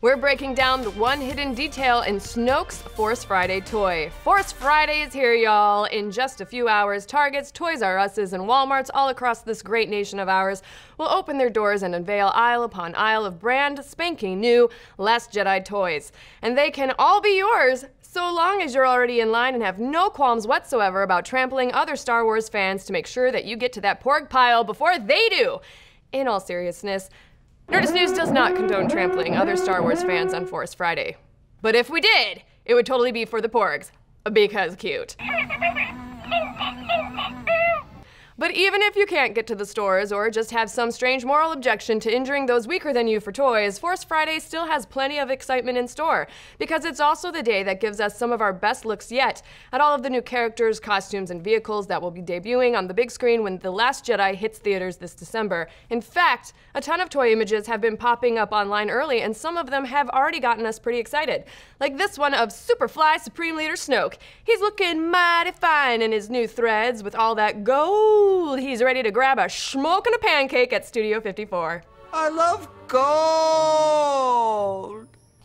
We're breaking down the one hidden detail in Snoke's Force Friday toy. Force Friday is here, y'all. In just a few hours, Targets, Toys R Us's, and Walmarts all across this great nation of ours will open their doors and unveil aisle upon aisle of brand spanking new Last Jedi toys. And they can all be yours, so long as you're already in line and have no qualms whatsoever about trampling other Star Wars fans to make sure that you get to that porg pile before they do. In all seriousness, Nerdist News does not condone trampling other Star Wars fans on Force Friday. But if we did, it would totally be for the porgs, because cute. But even if you can't get to the stores or just have some strange moral objection to injuring those weaker than you for toys, Force Friday still has plenty of excitement in store, because it's also the day that gives us some of our best looks yet at all of the new characters, costumes, and vehicles that will be debuting on the big screen when The Last Jedi hits theaters this December. In fact, a ton of toy images have been popping up online early, and some of them have already gotten us pretty excited. Like this one of Superfly Supreme Leader Snoke. He's looking mighty fine in his new threads with all that gold. He's ready to grab a schmoke and a pancake at Studio 54. I love gold!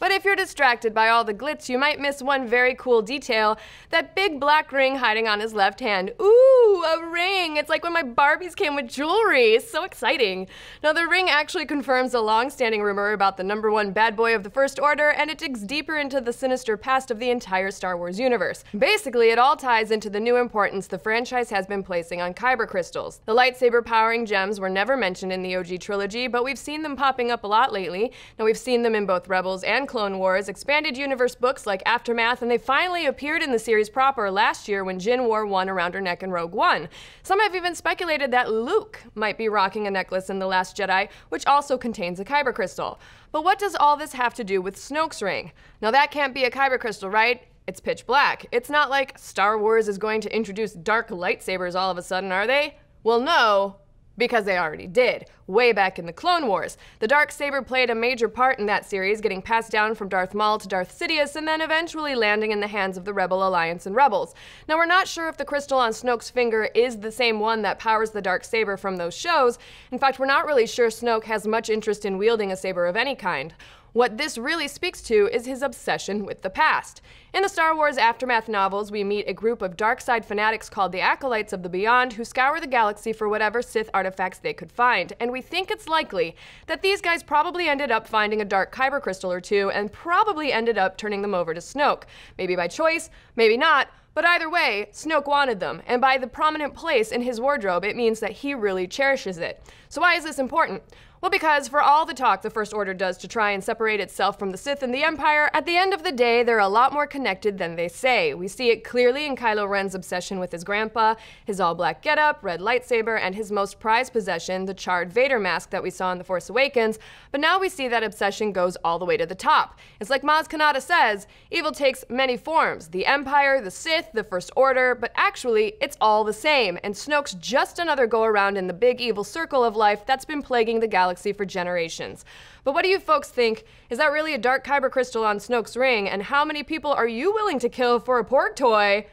But if you're distracted by all the glitz, you might miss one very cool detail, that big black ring hiding on his left hand. Ooh, a ring! It's like when my Barbies came with jewelry. So exciting. Now, the ring actually confirms a long-standing rumor about the #1 bad boy of the First Order, and it digs deeper into the sinister past of the entire Star Wars universe. Basically, it all ties into the new importance the franchise has been placing on kyber crystals. The lightsaber-powering gems were never mentioned in the OG trilogy, but we've seen them popping up a lot lately. Now, we've seen them in both Rebels and Clone Wars, expanded universe books like Aftermath, and they finally appeared in the series proper last year when Jyn wore one around her neck in Rogue One. Some have even speculated that Luke might be rocking a necklace in The Last Jedi, which also contains a kyber crystal. But what does all this have to do with Snoke's ring? Now that can't be a kyber crystal, right? It's pitch black. It's not like Star Wars is going to introduce dark lightsabers all of a sudden, are they? Well, no. Because they already did, way back in the Clone Wars. The Dark Saber played a major part in that series, getting passed down from Darth Maul to Darth Sidious, and then eventually landing in the hands of the Rebel Alliance and Rebels. Now, we're not sure if the crystal on Snoke's finger is the same one that powers the Dark Saber from those shows. In fact, we're not really sure Snoke has much interest in wielding a saber of any kind. What this really speaks to is his obsession with the past. In the Star Wars Aftermath novels, we meet a group of dark side fanatics called the Acolytes of the Beyond who scour the galaxy for whatever Sith artifacts they could find, and we think it's likely that these guys probably ended up finding a dark kyber crystal or two and probably ended up turning them over to Snoke. Maybe by choice, maybe not, but either way, Snoke wanted them, and by the prominent place in his wardrobe, it means that he really cherishes it. So why is this important? Well, because for all the talk the First Order does to try and separate itself from the Sith and the Empire, at the end of the day, they're a lot more connected than they say. We see it clearly in Kylo Ren's obsession with his grandpa, his all-black getup, red lightsaber, and his most prized possession, the charred Vader mask that we saw in The Force Awakens, but now we see that obsession goes all the way to the top. It's like Maz Kanata says, evil takes many forms, the Empire, the Sith, the First Order, but actually, it's all the same, and Snoke's just another go-around in the big evil circle of life that's been plaguing the galaxy for generations. But what do you folks think? Is that really a dark kyber crystal on Snoke's ring? And how many people are you willing to kill for a porg toy?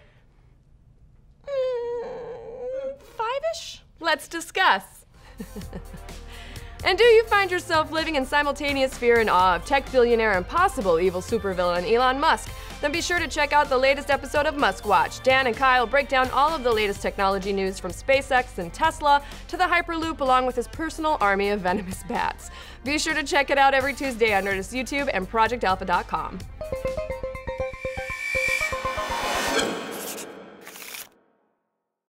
5-ish? Let's discuss. And do you find yourself living in simultaneous fear and awe of tech billionaire and possible evil supervillain Elon Musk? Then be sure to check out the latest episode of Musk Watch. Dan and Kyle break down all of the latest technology news from SpaceX and Tesla to the Hyperloop, along with his personal army of venomous bats. Be sure to check it out every Tuesday on Nerdist YouTube and ProjectAlpha.com.